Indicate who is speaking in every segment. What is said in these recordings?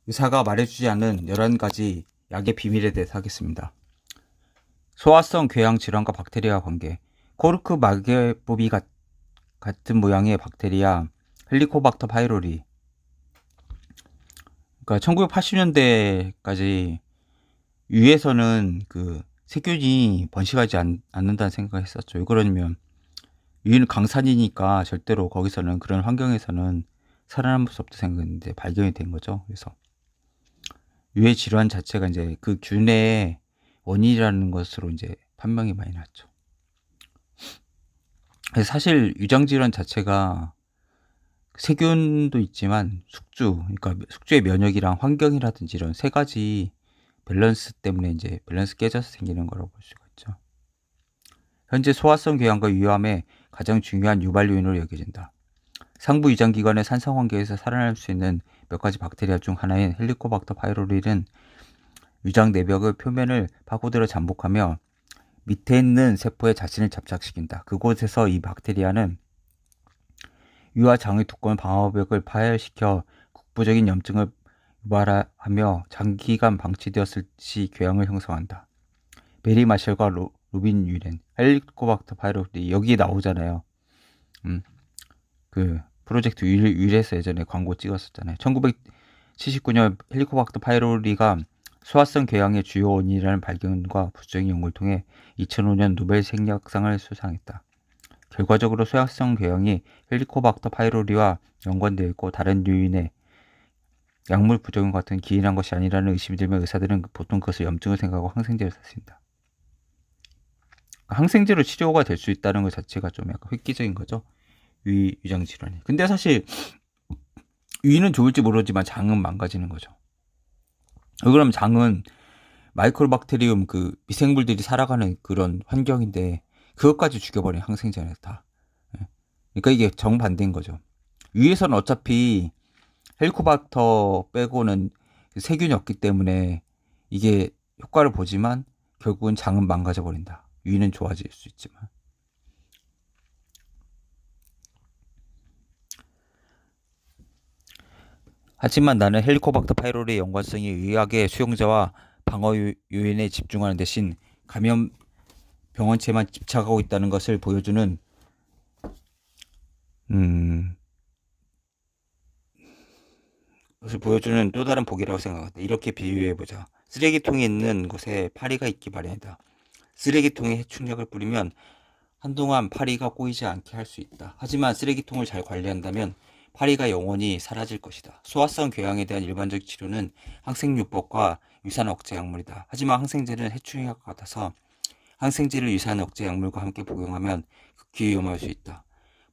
Speaker 1: 의사가 말해주지 않은 11가지 약의 비밀에 대해서 하겠습니다. 소화성 궤양 질환과 박테리아 관계. 코르크 마개뿌리 같은 모양의 박테리아 헬리코박터 파이로리. 그러니까 1980년대까지 위에서는 그 세균이 번식하지 않는다는 생각을 했었죠. 왜 그러냐면 위는 강산이니까 절대로 거기서는 그런 환경에서는 살아남을 수 없다 생각했는데 발견이 된 거죠. 그래서 유해 질환 자체가 이제 그 균의 원인이라는 것으로 이제 판명이 많이 났죠. 사실 유장 질환 자체가 세균도 있지만 그러니까 숙주의 면역이랑 환경이라든지 이런 세 가지 밸런스 때문에 이제 밸런스 깨져서 생기는 거라고 볼 수가 있죠. 현재 소화성 궤양과 위암의 가장 중요한 유발 요인으로 여겨진다. 상부 위장 기관의 산성 환경에서 살아날 수 있는 몇 가지 박테리아 중 하나인 헬리코박터 파이로리는 위장 내벽의 표면을 파고들어 잠복하며 밑에 있는 세포에 자신을 잡착시킨다. 그곳에서 이 박테리아는 위와 장의 두꺼운 방어벽을 파열시켜 국부적인 염증을 유발하며 장기간 방치되었을 시 궤양을 형성한다. 베리 마셜과 로빈 유렌, 헬리코박터 파이로리 여기 나오잖아요. 그 프로젝트 윌에서 예전에 광고 찍었었잖아요. 1979년 헬리코박터 파이로리가 소화성 궤양의 주요 원인이라는 발견과 부수적인 연구를 통해 2005년 노벨 생리학상을 수상했다. 결과적으로 소화성 궤양이 헬리코박터 파이로리와 연관되어 있고 다른 요인의 약물 부작용 같은 기인한 것이 아니라는 의심이 들면 의사들은 보통 그것을 염증을 생각하고 항생제를 씁니다. 항생제로 치료가 될 수 있다는 것 자체가 좀 약간 획기적인 거죠. 위장 질환이. 근데 사실 위는 좋을지 모르지만 장은 망가지는 거죠. 그럼 장은 마이크로박테리움 그 미생물들이 살아가는 그런 환경인데 그것까지 죽여버린 항생제는 다. 그러니까 이게 정반대인 거죠. 위에서는 어차피 헬리코박터 빼고는 세균이 없기 때문에 이게 효과를 보지만 결국은 장은 망가져 버린다. 위는 좋아질 수 있지만. 하지만 나는 헬리코박터 파이로리의 연관성이 의학의 수용자와 방어 요인에 집중하는 대신 감염 병원체만 집착하고 있다는 것을 보여주는 또 다른 복이라고 생각한다. 이렇게 비유해보자. 쓰레기통이 있는 곳에 파리가 있기 마련이다. 쓰레기통에 해충약을 뿌리면 한동안 파리가 꼬이지 않게 할 수 있다. 하지만 쓰레기통을 잘 관리한다면 파리가 영원히 사라질 것이다. 소화성 궤양에 대한 일반적 치료는 항생요법과 유산 억제 약물이다. 하지만 항생제는 해충약 같아서 항생제를 유산 억제 약물과 함께 복용하면 극히 위험할 수 있다.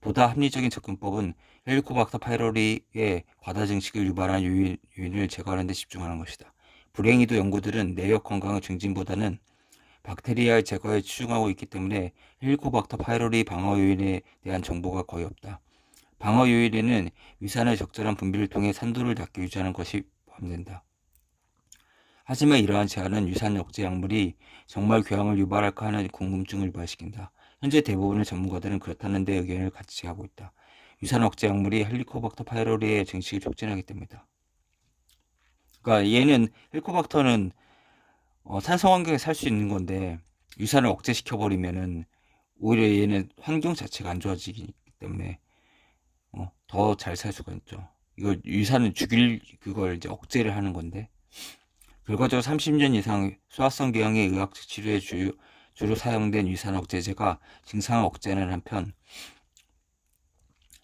Speaker 1: 보다 합리적인 접근법은 헬리코박터 파이로리의 과다 증식을 유발하는 요인을 제거하는 데 집중하는 것이다. 불행히도 연구들은 내역 건강의 증진보다는 박테리아 제거에 치중하고 있기 때문에 헬리코박터 파이로리 방어 요인에 대한 정보가 거의 없다. 방어 요인에는 위산의 적절한 분비를 통해 산도를 낮게 유지하는 것이 포함된다. 하지만 이러한 제한은 유산 억제 약물이 정말 궤양을 유발할까 하는 궁금증을 유발시킨다. 현재 대부분의 전문가들은 그렇다는 데 의견을 같이 하고 있다. 유산 억제 약물이 헬리코박터 파이로리의 증식을 촉진하기 때문이다. 그러니까 얘는 헬리코박터는 산성 환경에 살 수 있는 건데 유산을 억제시켜버리면은 오히려 얘는 환경 자체가 안 좋아지기 때문에 더 잘 살 수가 있죠. 이걸 유산을 죽일 그걸 이제 억제를 하는 건데 결과적으로 30년 이상 소화성 궤양의 의학적 치료에 주로 사용된 유산 억제제가 증상을 억제하는 한편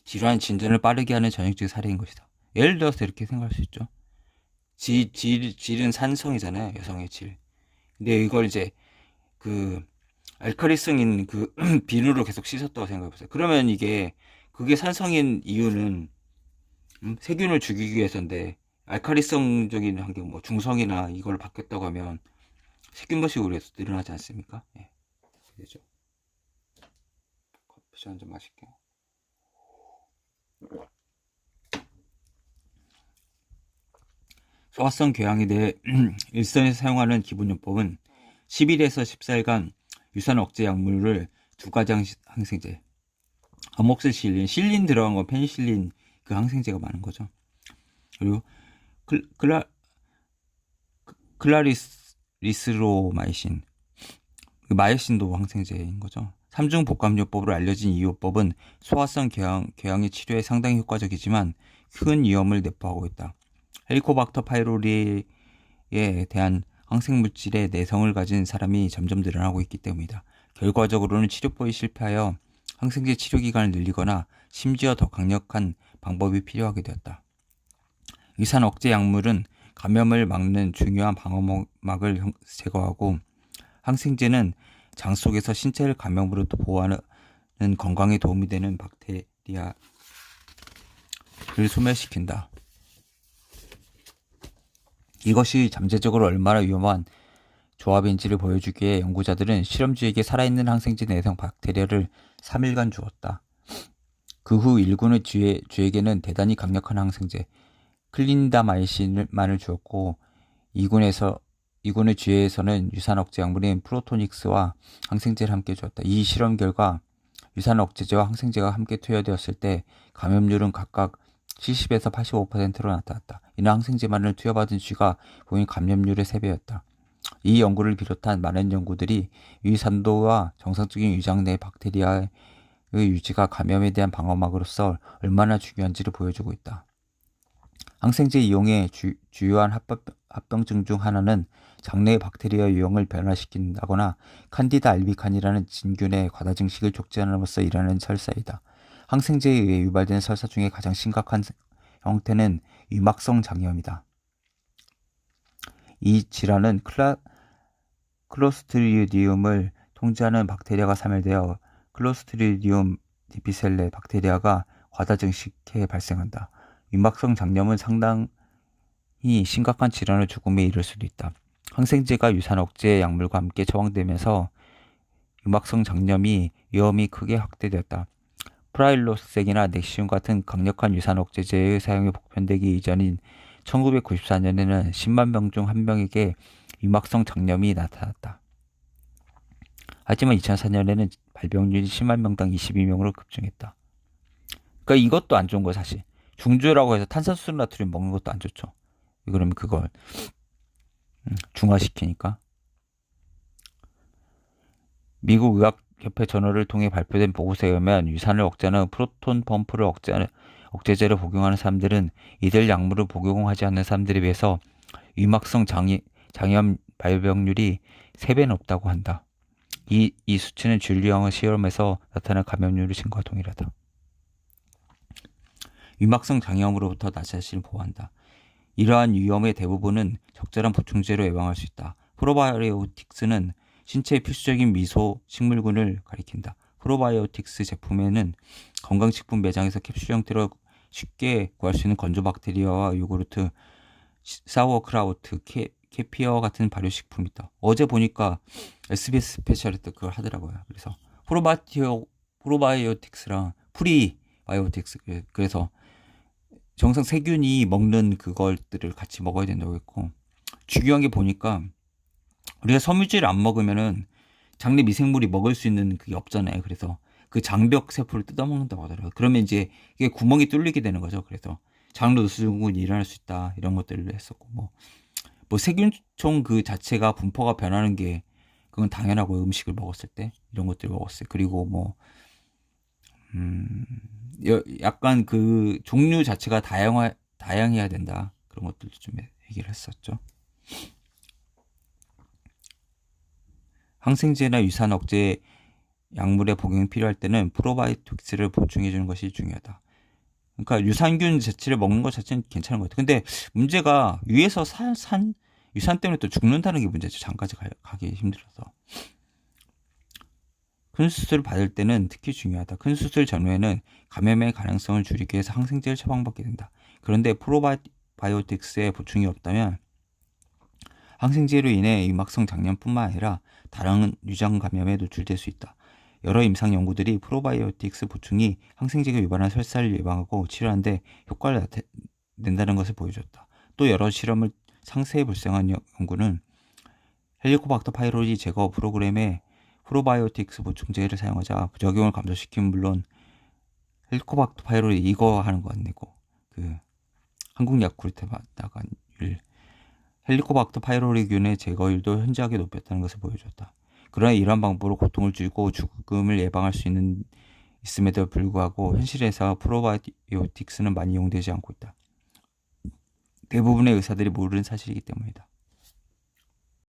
Speaker 1: 질환 진전을 빠르게 하는 전형적인 사례인 것이다. 예를 들어서 이렇게 생각할 수 있죠. 질은 산성이잖아요. 여성의 질. 근데 이걸 이제 그 알칼리성인 그 비누로 계속 씻었다고 생각해보세요. 그러면 그게 산성인 이유는 세균을 죽이기 위해서인데 알칼리성적인 환경 뭐 중성이나 이걸 바뀌었다고 하면 세균 번식이 우리에서 늘어나지 않습니까? 예. 되죠. 커피 한잔 마실게요. 소화성 궤양에 대해 일선에서 사용하는 기본요법은 10일에서 14일간 유산 억제 약물을 2가지 항생제, 아목실린 들어간 건 페니실린 그 항생제가 많은 거죠. 그리고 클라리스로마이신, 마이신도 항생제인 거죠. 3중 복합요법으로 알려진 이 요법은 소화성 궤양의 치료에 상당히 효과적이지만 큰 위험을 내포하고 있다. 헬리코박터 파이로리에 대한 항생물질의 내성을 가진 사람이 점점 늘어나고 있기 때문이다. 결과적으로는 치료법이 실패하여 항생제 치료 기간을 늘리거나 심지어 더 강력한 방법이 필요하게 되었다. 위산 억제 약물은 감염을 막는 중요한 방어막을 제거하고, 항생제는 장 속에서 신체를 감염으로부터 보호하는 건강에 도움이 되는 박테리아를 소멸시킨다. 이것이 잠재적으로 얼마나 위험한 조합인지를 보여주기 위해 연구자들은 실험주에게 살아있는 항생제 내성 박테리아를 3일간 주었다. 그 후 1군의 쥐에게는 대단히 강력한 항생제 클린다마이신만을 주었고, 2군의 쥐에서는 유산 억제 약물인 프로토닉스와 항생제를 함께 주었다. 이 실험 결과 유산 억제제와 항생제가 함께 투여되었을 때 감염률은 각각 70에서 85%로 나타났다. 이는 항생제만을 투여받은 쥐가 보인 감염률의 3배였다. 이 연구를 비롯한 많은 연구들이 위산도와 정상적인 위장 내 박테리아의 유지가 감염에 대한 방어막으로서 얼마나 중요한지를 보여주고 있다. 항생제 이용의 주요한 합병증 중 하나는 장내의 박테리아 유형을 변화시킨다거나 칸디다 알비칸이라는 진균의 과다 증식을 촉진함으로써 일어나는 설사이다. 항생제에 의해 유발되는 설사 중에 가장 심각한 형태는 위막성 장염이다. 이 질환은 클로스트리디움을 통제하는 박테리아가 사멸되어 클로스트리디움 디피셀레 박테리아가 과다 증식해 발생한다. 위막성 장염은 상당히 심각한 질환을 죽음에 이를 수도 있다. 항생제가 유산 억제 약물과 함께 처방되면서 위막성 장염이 위험이 크게 확대되었다. 프라일로색이나 넥시움 같은 강력한 유산 억제제의 사용이 보편되기 이전인 1994년에는 10만 명 중 1명에게 위막성 장염이 나타났다. 하지만 2004년에는 발병률이 10만 명당 22명으로 급증했다. 그러니까 이것도 안 좋은 거야, 사실. 중주라고 해서 탄산수 나트륨 먹는 것도 안 좋죠. 그러면 그걸 중화시키니까. 미국 의학협회 저널을 통해 발표된 보고서에 의하면 유산을 억제하는 프로톤 펌프를 억제제로 복용하는 사람들은 이들 약물을 복용하지 않는 사람들에 비해서 위막성 장염 발병률이 3배 높다고 한다. 이 수치는 줄리앙의 실험에서 나타난 감염률의 증가와 동일하다. 위막성 장염으로부터 나 자신을 보호한다. 이러한 위험의 대부분은 적절한 보충제로 예방할 수 있다. 프로바이오틱스는 신체의 필수적인 미소 식물군을 가리킨다. 프로바이오틱스 제품에는 건강식품 매장에서 캡슐 형태로 쉽게 구할 수 있는 건조 박테리아와 요구르트, 사워크라우트, 캐피어 같은 발효식품이 있다. 어제 보니까 SBS 스페셜리티 그걸 하더라고요. 그래서 프로바이오틱스랑 프리바이오틱스, 그래서 정상 세균이 먹는 그것들을 같이 먹어야 된다고 했고, 중요한 게 보니까 우리가 섬유질을 안 먹으면은 장내 미생물이 먹을 수 있는 그게 없잖아요. 그래서 그 장벽 세포를 뜯어먹는다고 하더라고요. 그러면 이제 이게 구멍이 뚫리게 되는 거죠. 그래서 장로노쇠증후군이 일어날 수 있다, 이런 것들을 했었고, 뭐 세균총 그 자체가 분포가 변하는 게 그건 당연하고, 음식을 먹었을 때 이런 것들을 먹었어요. 그리고 뭐 약간 그 종류 자체가 다양해야 된다, 그런 것들도 좀 얘기를 했었죠. 항생제나 유산 억제 약물의 복용이 필요할 때는 프로바이오틱스를 보충해 주는 것이 중요하다. 그러니까 유산균 자체를 먹는 것 자체는 괜찮은 것 같아요. 근데 문제가 위에서 산 유산 때문에 또 죽는다는 게 문제죠. 장까지 가기 힘들어서. 큰 수술을 받을 때는 특히 중요하다. 큰 수술 전후에는 감염의 가능성을 줄이기 위해서 항생제를 처방받게 된다. 그런데 프로바이오틱스의 보충이 없다면 항생제로 인해 위막성 장염뿐만 아니라 다른 유전 감염에 노출될 수 있다. 여러 임상 연구들이 프로바이오틱스 보충이 항생제가 유발하는 설사를 예방하고 치료하는데 효과를 낸다는 것을 보여줬다. 또 여러 실험을 상세히 불성한 연구는 헬리코박터 파이로리 제거 프로그램에 프로바이오틱스 보충제를 사용하자 부작용을 감소시키면 물론 헬리코박터 파이로리 이거 하는 거 아니고 그 한국 야쿠르트 나간 율 헬리코박터 파이로리균의 제거율도 현저하게 높였다는 것을 보여줬다. 그러나 이러한 방법으로 고통을 줄이고 죽음을 예방할 수 있음에도 불구하고 현실에서 프로바이오틱스는 많이 이용되지 않고 있다. 대부분의 의사들이 모르는 사실이기 때문이다.